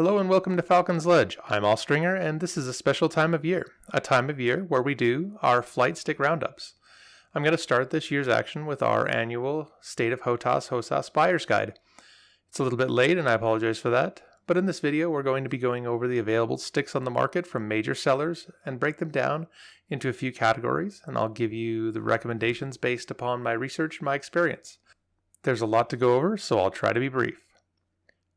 Hello and welcome to Falcons Ledge. I'm Allstringer, and this is a special time of year. A time of year where we do our flight stick roundups. I'm going to start this year's action with our annual State of HOTAS HOSAS Buyer's Guide. It's a little bit late and I apologize for that, but in this video we're going to be going over the available sticks on the market from major sellers and break them down into a few categories, and I'll give you the recommendations based upon my research and my experience. There's a lot to go over, so I'll try to be brief.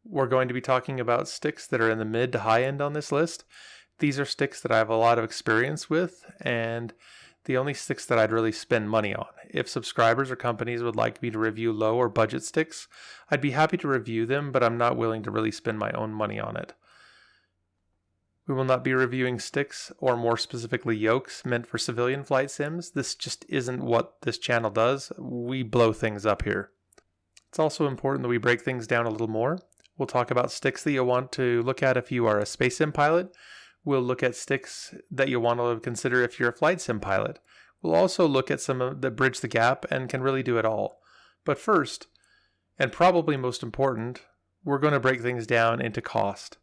We're going to be talking about sticks that are in the mid to high end on this list. These are sticks that I have a lot of experience with, and the only sticks that I'd really spend money on. If subscribers or companies would like me to review low or budget sticks, I'd be happy to review them, but I'm not willing to really spend my own money on it. We will not be reviewing sticks, or more specifically yokes, meant for civilian flight sims. This just isn't what this channel does. We blow things up here. It's also important that we break things down a little more. We'll talk about sticks that you'll want to look at if you are a space sim pilot. We'll look at sticks that you'll want to consider if you're a flight sim pilot. We'll also look at some that bridge the gap and can really do it all. But first, and probably most important, we're going to break things down into cost.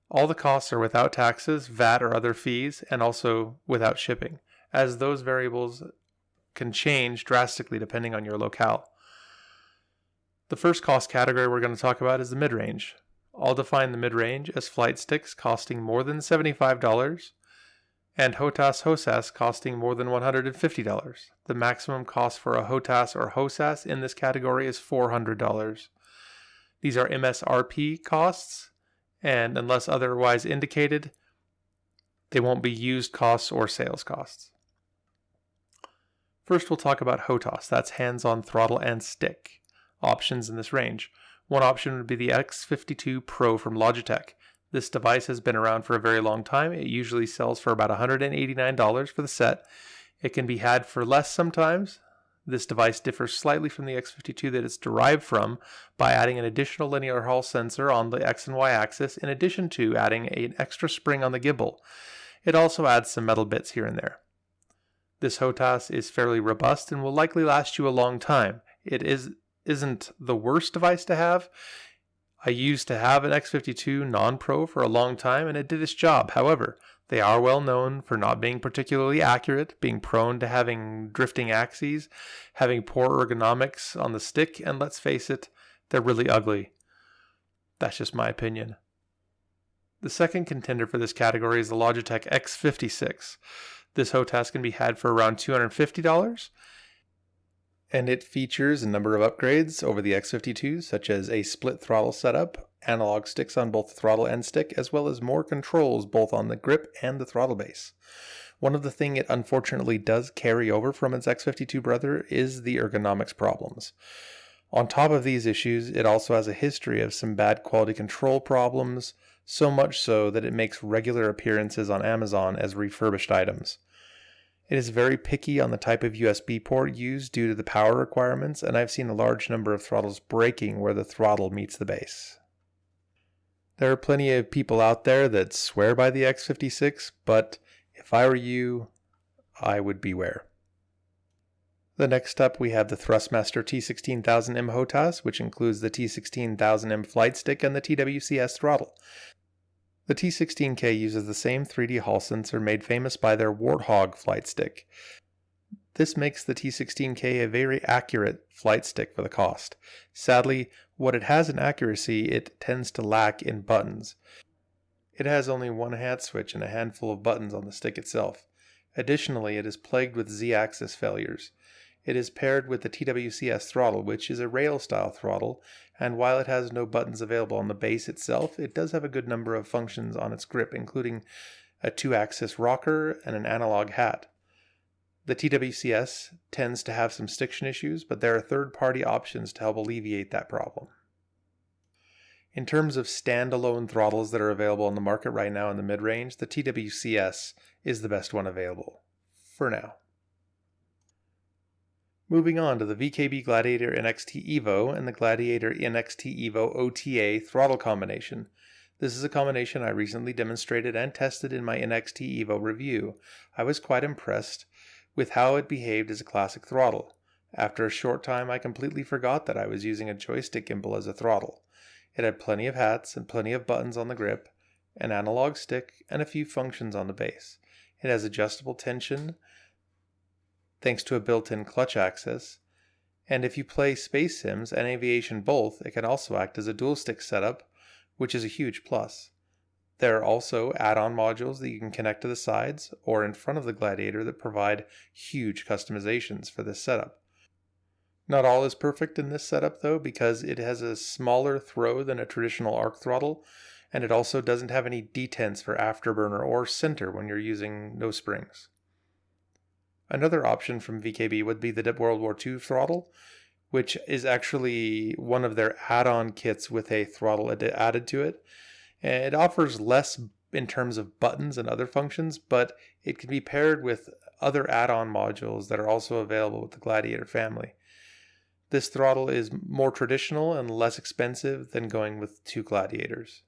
All the costs are without taxes, VAT, or other fees, and also without shipping, as those variables can change drastically depending on your locale. The first cost category we're going to talk about is the mid-range. I'll define the mid-range as flight sticks costing more than $75 and HOTAS HOSAS costing more than $150. The maximum cost for a HOTAS or HOSAS in this category is $400. These are MSRP costs, and unless otherwise indicated, they won't be used costs or sales costs. First, we'll talk about HOTAS. That's hands-on throttle and stick. Options in this range. One option would be the X52 Pro from Logitech. This device has been around for a very long time. It usually sells for about $189 for the set. It can be had for less sometimes. This device differs slightly from the X52 that it's derived from by adding an additional linear Hall sensor on the X and Y axis, in addition to adding an extra spring on the gimbal. It also adds some metal bits here and there. This HOTAS is fairly robust and will likely last you a long time. It isn't the worst device to have. I used to have an X52 non-Pro for a long time and it did its job. However, they are well known for not being particularly accurate, being prone to having drifting axes, having poor ergonomics on the stick, and let's face it, they're really ugly. That's just my opinion. The second contender for this category is the Logitech X56. This HOTAS can be had for around $250. And it features a number of upgrades over the X52, such as a split throttle setup, analog sticks on both the throttle and stick, as well as more controls both on the grip and the throttle base. One of the things it unfortunately does carry over from its X52 brother is the ergonomics problems. On top of these issues, it also has a history of some bad quality control problems, so much so that it makes regular appearances on Amazon as refurbished items. It is very picky on the type of USB port used due to the power requirements, and I've seen a large number of throttles breaking where the throttle meets the base. There are plenty of people out there that swear by the X56, but if I were you, I would beware. The next up we have the Thrustmaster T16000M HOTAS, which includes the T16000M flight stick and the TWCS throttle. The T16K uses the same 3D Hall sensor made famous by their Warthog flight stick. This makes the T16K a very accurate flight stick for the cost. Sadly, what it has in accuracy, it tends to lack in buttons. It has only one hat switch and a handful of buttons on the stick itself. Additionally, it is plagued with Z-axis failures. It is paired with the TWCS throttle, which is a rail-style throttle, and while it has no buttons available on the base itself, it does have a good number of functions on its grip, including a 2-axis rocker and an analog hat. The TWCS tends to have some stiction issues, but there are third-party options to help alleviate that problem. In terms of standalone throttles that are available on the market right now in the mid-range, the TWCS is the best one available, for now. Moving on to the VKB Gladiator NXT Evo and the Gladiator NXT Evo OTA throttle combination. This is a combination I recently demonstrated and tested in my NXT Evo review. I was quite impressed with how it behaved as a classic throttle. After a short time, I completely forgot that I was using a joystick gimbal as a throttle. It had plenty of hats and plenty of buttons on the grip, an analog stick, and a few functions on the base. It has adjustable tension thanks to a built-in clutch access, and if you play space sims and aviation both, it can also act as a dual stick setup, which is a huge plus. There are also add-on modules that you can connect to the sides or in front of the Gladiator that provide huge customizations for this setup. Not all is perfect in this setup though, because it has a smaller throw than a traditional arc throttle, and it also doesn't have any detents for afterburner or center when you're using no springs. Another option from VKB would be the World War II throttle, which is actually one of their add-on kits with a throttle added to it. It offers less in terms of buttons and other functions, but it can be paired with other add-on modules that are also available with the Gladiator family. This throttle is more traditional and less expensive than going with two Gladiators.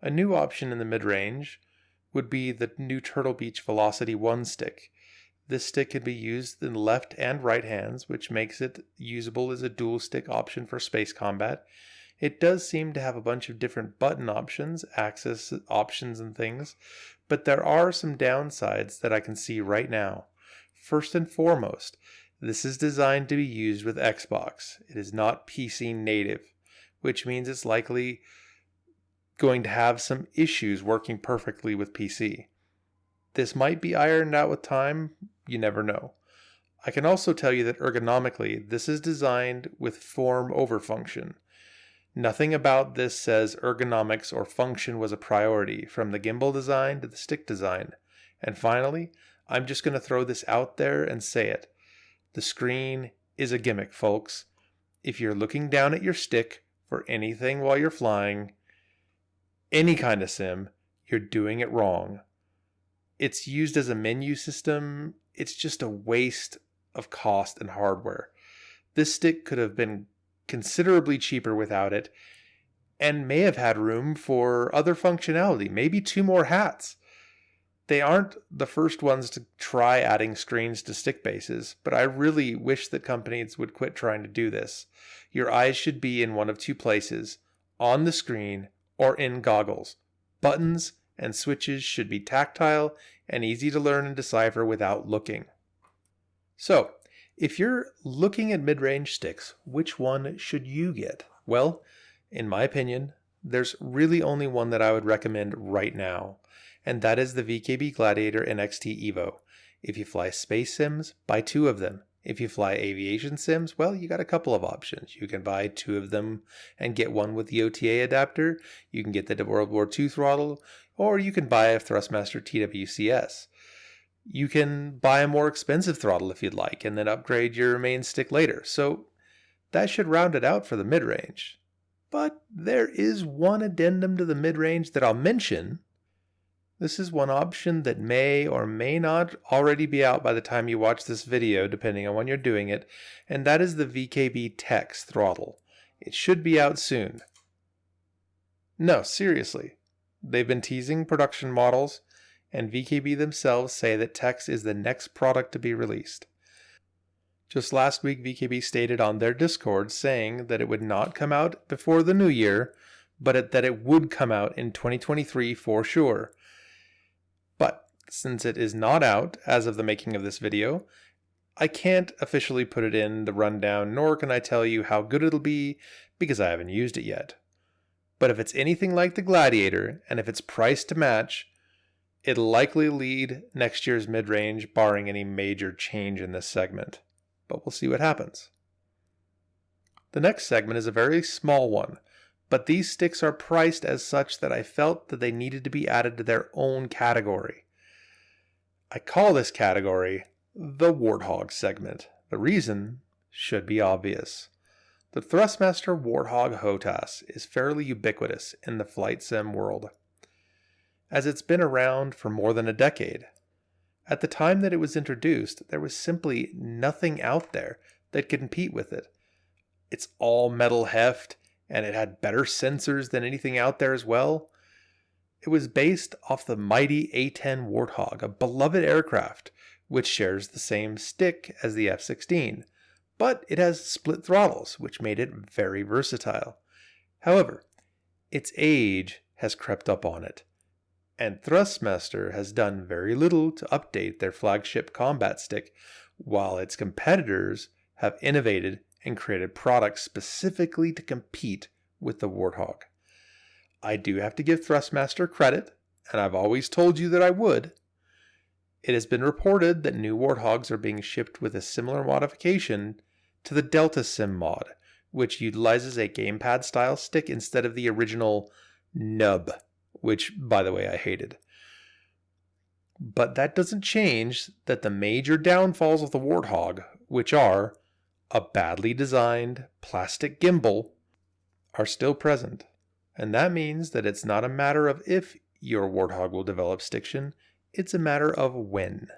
A new option in the mid-range would be the new Turtle Beach Velocity 1 stick. This stick can be used in left and right hands, which makes it usable as a dual stick option for space combat. It does seem to have a bunch of different button options, access options and things, but there are some downsides that I can see right now. First and foremost, this is designed to be used with Xbox. It is not PC native, which means it's likely going to have some issues working perfectly with PC. This might be ironed out with time, you never know. I can also tell you that ergonomically, this is designed with form over function. Nothing about this says ergonomics or function was a priority, from the gimbal design to the stick design. And finally, I'm just going to throw this out there and say it. The screen is a gimmick, folks. If you're looking down at your stick for anything while you're flying, any kind of sim, you're doing it wrong. It's used as a menu system. It's just a waste of cost and hardware. This stick could have been considerably cheaper without it, and may have had room for other functionality, maybe 2 more hats. They aren't the first ones to try adding screens to stick bases, but I really wish that companies would quit trying to do this. Your eyes should be in one of 2 places, on the screen or in goggles. Buttons and switches should be tactile and easy to learn and decipher without looking. So, if you're looking at mid-range sticks, which one should you get? Well, in my opinion, there's really only one that I would recommend right now, and that is the VKB Gladiator NXT Evo. If you fly space sims, buy 2 of them. If you fly aviation sims, well, you got a couple of options. You can buy 2 of them and get one with the OTA adapter. You can get the World War II throttle, or you can buy a Thrustmaster TWCS. You can buy a more expensive throttle if you'd like, and then upgrade your main stick later. So that should round it out for the mid-range. But there is one addendum to the mid-range that I'll mention. This is one option that may or may not already be out by the time you watch this video, depending on when you're doing it, and that is the VKB Tex throttle. It should be out soon. No, seriously. They've been teasing production models, and VKB themselves say that Tex is the next product to be released. Just last week, VKB stated on their Discord saying that it would not come out before the new year, but that it would come out in 2023 for sure. But since it is not out as of the making of this video, I can't officially put it in the rundown, nor can I tell you how good it'll be because I haven't used it yet. But if it's anything like the Gladiator, and if it's priced to match, it'll likely lead next year's mid-range, barring any major change in this segment. But we'll see what happens. The next segment is a very small one, but these sticks are priced as such that I felt that they needed to be added to their own category. I call this category the Warthog segment. The reason should be obvious. The Thrustmaster Warthog HOTAS is fairly ubiquitous in the flight sim world, as it's been around for more than a decade. At the time that it was introduced, there was simply nothing out there that could compete with it. It's all metal heft, and it had better sensors than anything out there as well. It was based off the mighty A-10 Warthog, a beloved aircraft, which shares the same stick as the F-16, but it has split throttles, which made it very versatile. However, its age has crept up on it, and Thrustmaster has done very little to update their flagship combat stick, while its competitors have innovated and created products specifically to compete with the Warthog. I do have to give Thrustmaster credit, and I've always told you that I would. It has been reported that new Warthogs are being shipped with a similar modification to the Delta Sim mod, which utilizes a gamepad style stick instead of the original nub, which, by the way, I hated. But that doesn't change that the major downfalls of the Warthog, which are a badly designed plastic gimbal, are still present. And that means that it's not a matter of if your Warthog will develop stiction, it's a matter of when.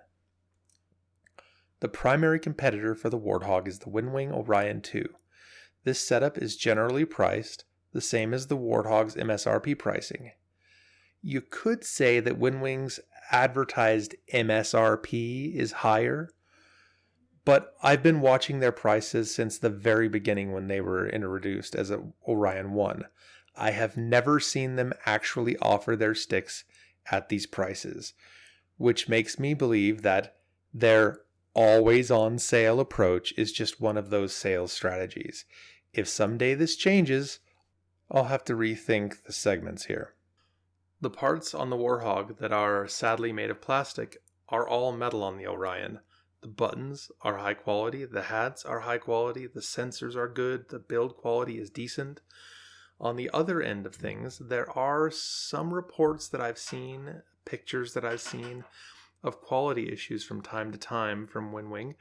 The primary competitor for the Warthog is the Winwing Orion 2. This setup is generally priced the same as the Warthog's MSRP pricing. You could say that Winwing's advertised MSRP is higher, but I've been watching their prices since the very beginning when they were introduced as a Orion 1. I have never seen them actually offer their sticks at these prices, which makes me believe that their always on sale approach is just one of those sales strategies. If someday this changes, I'll have to rethink the segments here. The parts on the Warthog that are sadly made of plastic are all metal on the Orion. The buttons are high quality, the hats are high quality, the sensors are good, the build quality is decent. On the other end of things, there are some reports that I've seen, pictures that I've seen, of quality issues from time to time from Winwing,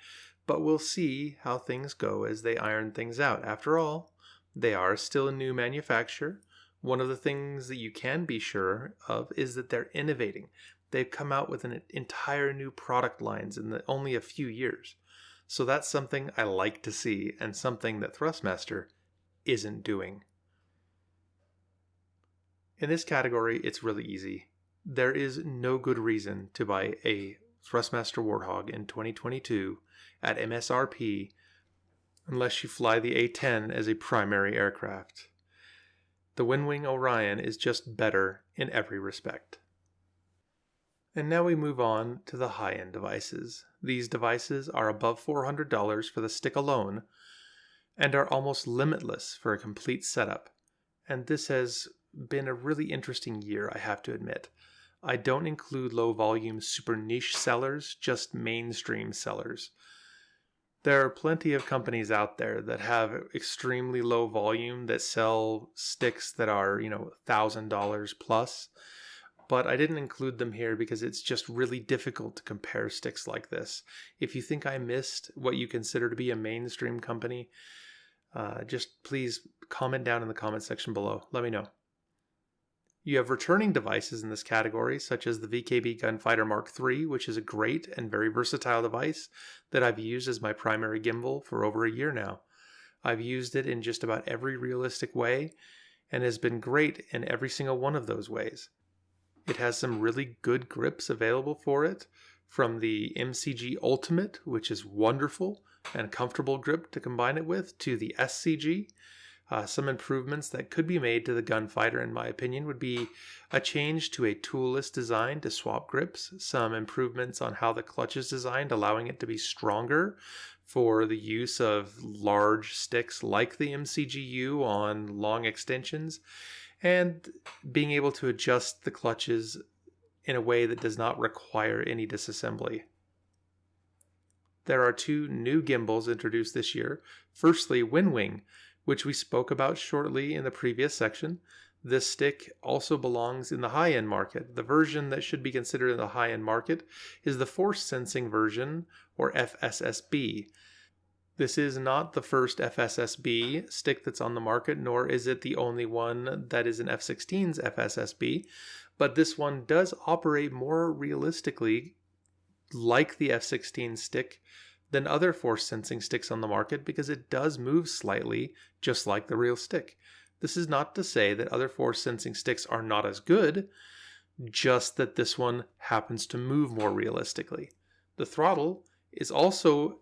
but we'll see how things go as they iron things out. After all, they are still a new manufacturer. One of the things that you can be sure of is that they're innovating. They've come out with an entire new product lines in only a few years. So that's something I like to see, and something that Thrustmaster isn't doing. In this category, it's really easy. There is no good reason to buy a Thrustmaster Warthog in 2022 at MSRP unless you fly the A-10 as a primary aircraft. The Winwing Orion is just better in every respect. And now we move on to the high-end devices. These devices are above $400 for the stick alone and are almost limitless for a complete setup. And this has been a really interesting year, I have to admit. I don't include low-volume super niche sellers, just mainstream sellers. There are plenty of companies out there that have extremely low volume that sell sticks that are, $1,000 plus. But I didn't include them here because it's just really difficult to compare sticks like this. If you think I missed what you consider to be a mainstream company, just please comment down in the comment section below. Let me know. You have returning devices in this category, such as the VKB Gunfighter Mk.III, which is a great and very versatile device that I've used as my primary gimbal for over a year now. I've used it in just about every realistic way and has been great in every single one of those ways. It has some really good grips available for it, from the MCG Ultimate, which is wonderful and a comfortable grip to combine it with, to the SCG. Some improvements that could be made to the Gunfighter, in my opinion, would be a change to a toolless design to swap grips, some improvements on how the clutch is designed, allowing it to be stronger for the use of large sticks like the MCGU on long extensions, and being able to adjust the clutches in a way that does not require any disassembly. There are two new gimbals introduced this year. Firstly, Winwing, which we spoke about shortly in the previous section. This stick also belongs in the high-end market. The version that should be considered in the high-end market is the force sensing version, or FSSB. This is not the first FSSB stick that's on the market, nor is it the only one that is an F-16's FSSB, but this one does operate more realistically like the F-16 stick than other force sensing sticks on the market, because it does move slightly just like the real stick. This is not to say that other force sensing sticks are not as good, just that this one happens to move more realistically. The throttle is also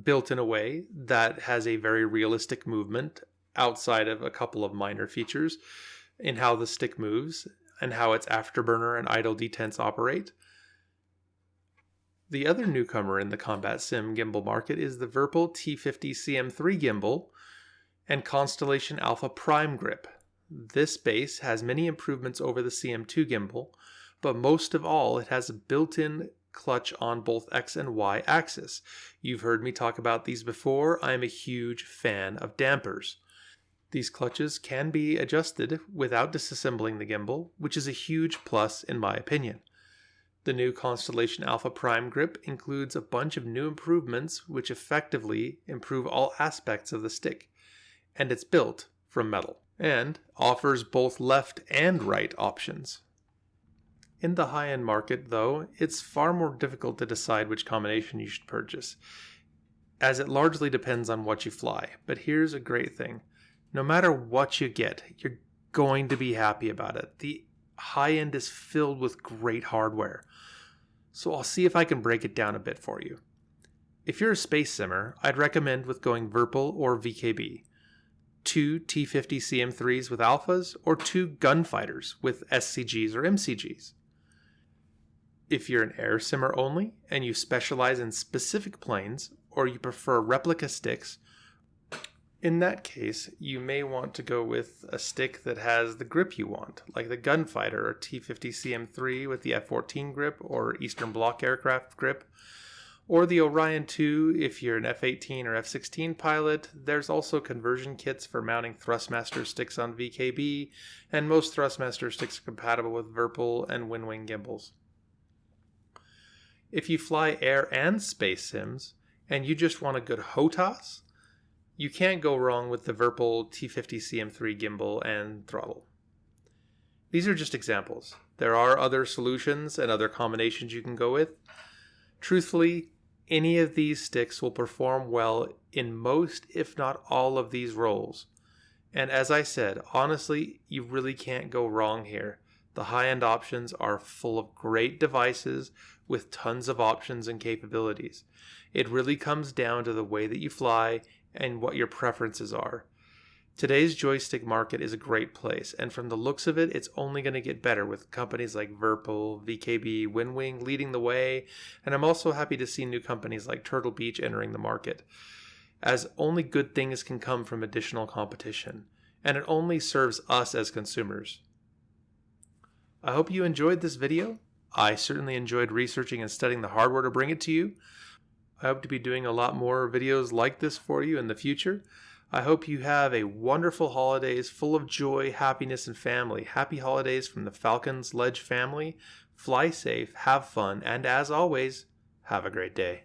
built in a way that has a very realistic movement outside of a couple of minor features in how the stick moves and how its afterburner and idle detents operate. The other newcomer in the combat sim gimbal market is the Virpil T50 CM3 gimbal and Constellation Alpha Prime grip. This base has many improvements over the CM2 gimbal, but most of all, it has a built-in clutch on both X and Y axis. You've heard me talk about these before. I'm a huge fan of dampers. These clutches can be adjusted without disassembling the gimbal, which is a huge plus in my opinion. The new Constellation Alpha Prime grip includes a bunch of new improvements which effectively improve all aspects of the stick, and it's built from metal, and offers both left and right options. In the high-end market, though, it's far more difficult to decide which combination you should purchase, as it largely depends on what you fly. But here's a great thing. No matter what you get, you're going to be happy about it. The high-end is filled with great hardware. So I'll see if I can break it down a bit for you. If you're a space simmer, I'd recommend with going Virpil or VKB, 2 T50 CM3s with alphas, or 2 Gunfighters with SCGs or MCGs. If you're an air simmer only, and you specialize in specific planes, or you prefer replica sticks, in that case, you may want to go with a stick that has the grip you want, like the Gunfighter or T50 CM3 with the F-14 grip or Eastern Bloc aircraft grip, or the Orion 2 if you're an F-18 or F-16 pilot. There's also conversion kits for mounting Thrustmaster sticks on VKB, and most Thrustmaster sticks are compatible with Virpil and Winwing gimbals. If you fly air and space sims, and you just want a good HOTAS, you can't go wrong with the Virpil T50 CM3 gimbal and Throttle. These are just examples. There are other solutions and other combinations you can go with. Truthfully, any of these sticks will perform well in most, if not all, of these roles. And as I said, honestly, you really can't go wrong here. The high-end options are full of great devices with tons of options and capabilities. It really comes down to the way that you fly and what your preferences are. Today's joystick market is a great place, and from the looks of it, it's only going to get better with companies like Virpil, VKB, Winwing leading the way, and I'm also happy to see new companies like Turtle Beach entering the market, as only good things can come from additional competition, and it only serves us as consumers. I hope you enjoyed this video. I certainly enjoyed researching and studying the hardware to bring it to you. I hope to be doing a lot more videos like this for you in the future. I hope you have a wonderful holidays full of joy, happiness, and family. Happy holidays from the Falcons Ledge family. Fly safe, have fun, and as always, have a great day.